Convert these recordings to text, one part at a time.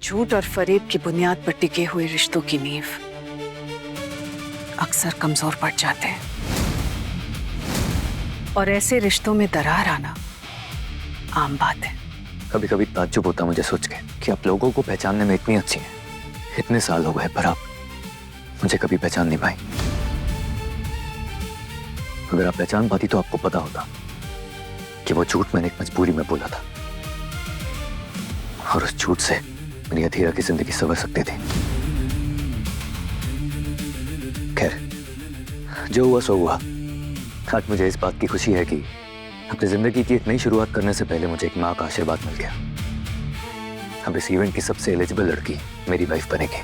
झूठ और फरेब की बुनियाद पर टिके हुए रिश्तों की नींव अक्सर कमजोर पड़ जाते हैं और ऐसे रिश्तों में दरार आना आम बात है। कभी कभी ताज्जुब होता मुझे सोच के कि आप लोगों को पहचानने में इतनी अच्छी हैं। इतने साल हो गए पर आप मुझे कभी पहचान नहीं पाई। अगर आप पहचान पाती तो आपको पता होता कि वो झूठ मैंने एक मजबूरी में बोला था और उस झूठ से मेरी अधीरा की जिंदगी संवर सकती थी। खैर, जो हुआ सो हुआ। आज मुझे इस बात की खुशी है कि अपनी जिंदगी की एक नई शुरुआत करने से पहले मुझे एक माँ का आशीर्वाद मिल गया। अब इस इवेंट की सबसे एलिजिबल लड़की मेरी वाइफ बनेगी।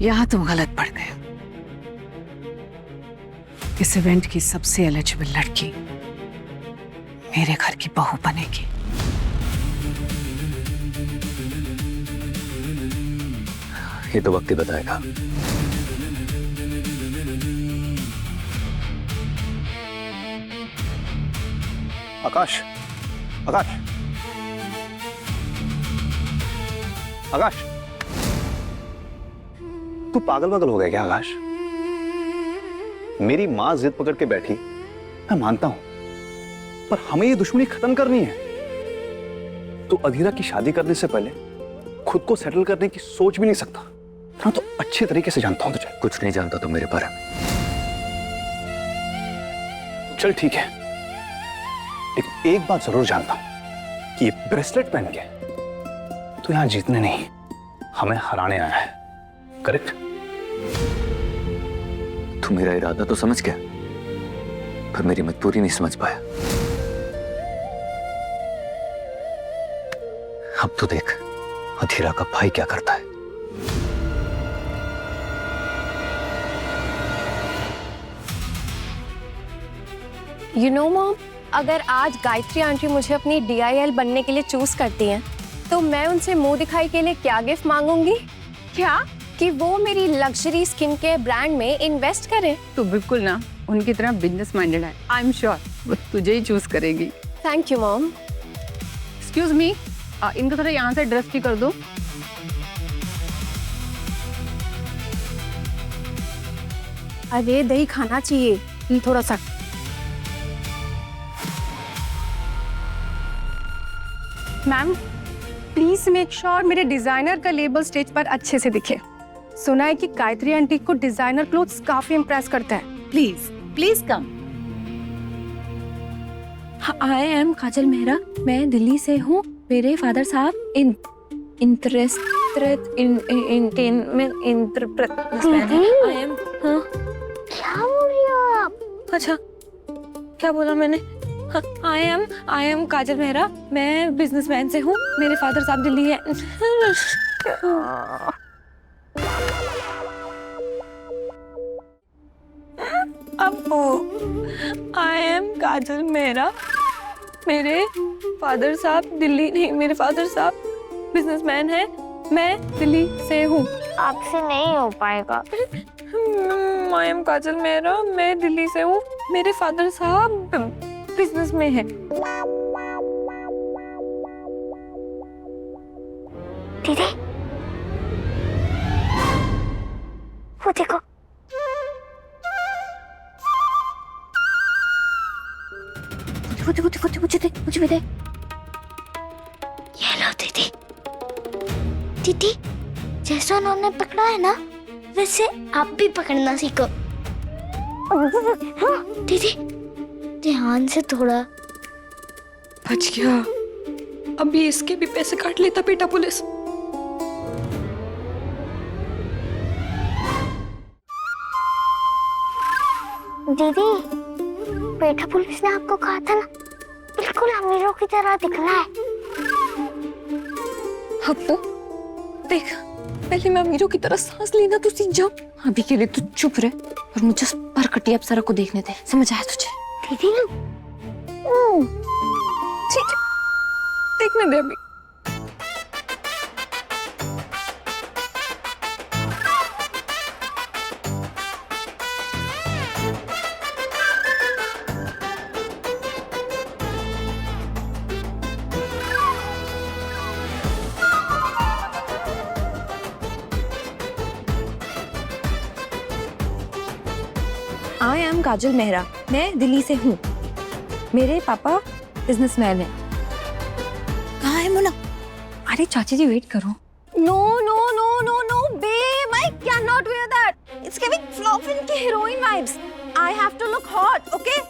यहां तुम गलत पड़ गए। इस इवेंट की सबसे एलिजिबल लड़की मेरे घर की बहू बनेगी। ये तो वक्त ही बताएगा। आकाश, आकाश, आकाश, तू पागल वागल हो गया क्या आकाश? मेरी मां जिद पकड़ के बैठी, मैं मानता हूं, पर हमें ये दुश्मनी खत्म करनी है। तू अधीरा की शादी करने से पहले खुद को सेटल करने की सोच भी नहीं सकता। मैं तो अच्छे तरीके से जानता हूं तुझे। कुछ नहीं जानता तो मेरे बारे में। चल ठीक है, लेकिन एक बात जरूर जानता हूं कि ये ब्रेसलेट पहन के तू यहां जीतने नहीं, हमें हराने आया है। करेक्ट? तू मेरा इरादा तो समझ गया, पर मेरी मजबूरी नहीं समझ पाया। अब तो देख अधीरा का भाई क्या करता है। यू नो मॉम, अगर आज गायत्री आंटी मुझे अपनी DIL बनने के लिए चूज करती हैं, तो मैं उनसे मुंह दिखाई के लिए क्या गिफ्ट मांगूंगी? क्या? कि वो मेरी लग्जरी स्किन केयर ब्रांड में इन्वेस्ट करें। तू बिल्कुल ना उनकी तरह बिजनेस माइंडेड है। आई एम श्योर वो तुझे ही चूज करेगी। Thank you mom. Excuse me, इनको थोड़ा यहाँ से ड्रेस भी कर दो। अरे दही खाना चाहिए थोड़ा सा। मैम प्लीज मेक श्योर मेरे डिजाइनर का लेबल स्टेज पर अच्छे से दिखे। सुना है कि गायत्री आंटी को डिजाइनर क्लोथ्स काफी इम्प्रेस करता है। Please please come. I am Kajal Mehra, मैं दिल्ली से हूँ। मेरे फादर साहब इंटरेस्टेड इन आई एम। हाँ क्या बोल रही हो आप? अच्छा क्या बोला मैंने? आई एम काजल मेहरा, मैं बिजनेसमैन से हूँ। मेरे फादर साहब दिल्ली है। अब आई एम काजल मेहरा, मेरे फादर साहब दिल्ली नहीं, मेरे फादर साहब बिजनेसमैन है। मैं दिल्ली से हूँ। आपसे नहीं हो पाएगा। आई एम काजल मेहरा, मैं दिल्ली से हूँ। मेरे फादर साहब बिजनेस में है। दीदी वो देखो। मुझे भी दे। ये लो दीदी। दीदी जैसा उन्होंने पकड़ा है ना, वैसे आप भी पकड़ना सीखो। हाँ, दीदी ध्यान से थोड़ा। बच गया। अभी इसके भी पैसे काट लेता बेटा पुलिस। दीदी बेटा पुलिस ने आपको कहा था ना, बिल्कुल अमीरों की तरह दिखना है। अप्पू देख, पहले मैं अमीरों की तरह सांस लेना तो सीख जाऊं। अभी के लिए तू चुप रहे और मुझे परकटी अप्सरा को देखने दे। समझ आया तुझे? दीदी ठीक है, देखने दे अभी। नाम काजल मेहरा, मैं दिल्ली से हूँ। मेरे पापा बिजनेसमैन हैं। कहाँ है मोना? अरे चाची जी वेट करो। No, no, no, no, no, babe, I cannot wear that. It's giving Flopin की heroine vibes. I have to look hot, okay?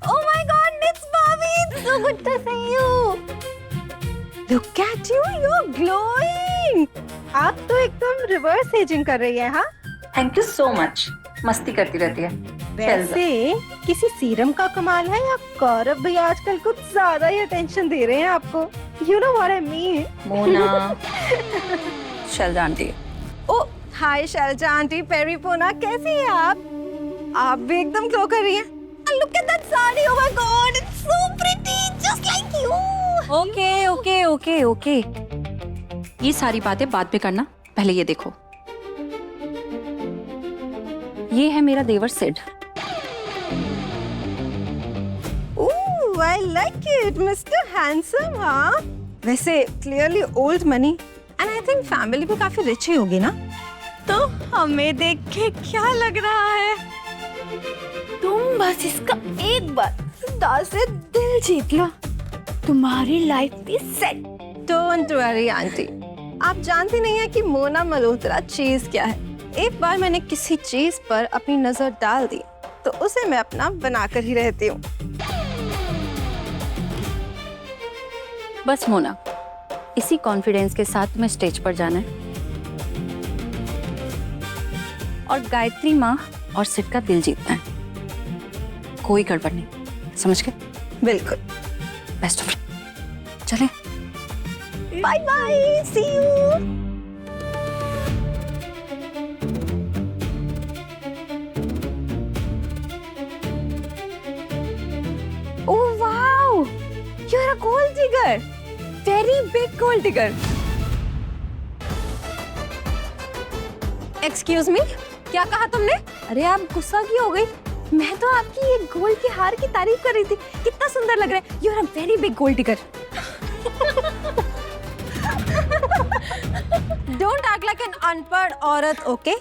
Oh my God, it's Bobby. It's so good to see you. Look at you, you're glowing. आप तो एकदम reverse ageing कर रही है। हाँ, thank you so much. मस्ती करती रहती है। वैसे किसी सीरम का कमाल है या गौरव भैया आजकल कुछ ज्यादा ही अटेंशन दे रहे हैं आपको? You know what I mean? Mona Shailaja aunty. Oh hi Shailaja aunty, पेरीपोना, कैसी हैं आप? आप भी एकदम ग्लो कर रही हैं। Look at that saree. Oh my God, it's so pretty, just like you. Okay okay okay okay, ये सारी बातें बाद में करना, पहले ये देखो। ये है मेरा देवर Sid. Ooh, I like it, Mr. Handsome, हाँ? वैसे clearly old money, and I think family में काफी rich ही होगी ना? तो हमें देख के क्या लग रहा है? तुम बस इसका एक बार दाल से दिल जीत लो, तुम्हारी लाइफ भी सेट। Don't worry, aunty. आप जानती नहीं है कि मोना मल्होत्रा चीज क्या है। एक बार मैंने किसी चीज पर अपनी नजर डाल दी तो उसे मैं अपना बनाकर ही रहती हूँ। बस मोना, इसी कॉन्फिडेंस के साथ तुम्हें स्टेज पर जाना है और गायत्री माँ और सिड का दिल जीतना है। कोई गड़बड़ नहीं, समझ गए? बिल्कुल। Best of luck. चले। Bye bye, see you. Oh wow, you're a gold digger, very big gold digger. Excuse me, क्या कहा तुमने? अरे आप गुस्सा क्यों हो गई? मैं तो आपकी ये गोल्ड के हार की तारीफ कर रही थी, कितना सुंदर लग रहा है। You're a very big gold digger. Don't act like an अनपढ़ औरत, ओके?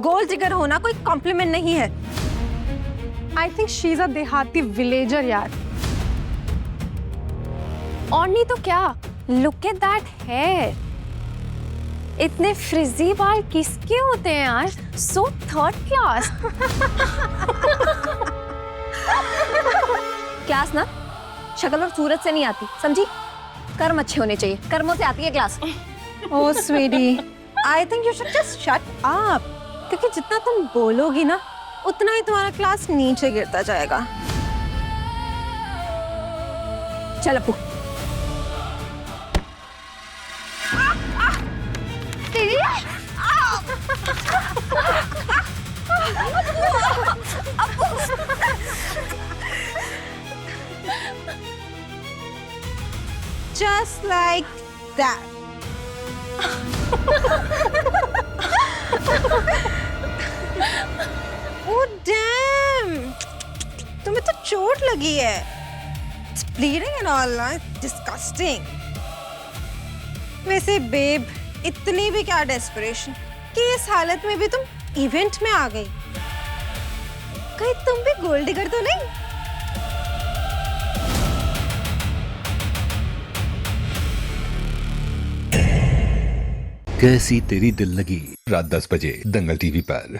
गोल्ड जिगर होना कोई कॉम्प्लीमेंट नहीं है। I think she is a देहाती विलेजर यार। और नहीं तो क्या, लुक एट दैट हेयर। इतने फ्रिजी बाल किसके होते हैं यार? So third class. क्लास ना शक्ल और सूरत से नहीं आती, समझी? कर्म अच्छे होने चाहिए, कर्मों से आती है class. Oh sweetie, I think you should just shut up, क्योंकि जितना तुम बोलोगी ना उतना ही तुम्हारा क्लास नीचे गिरता जाएगा। चल अपू। Just like that. Oh damn! तुम्हें तो चोट लगी है। It's bleeding and all, ना? Disgusting. वैसे बेब, इतनी भी क्या डेस्परेशन कि इस हालत में भी तुम इवेंट में आ गई। कहीं तुम भी गोल्ड डिगर तो नहीं? कैसी तेरी दिल लगी, रात 10 बजे दंगल टीवी पर।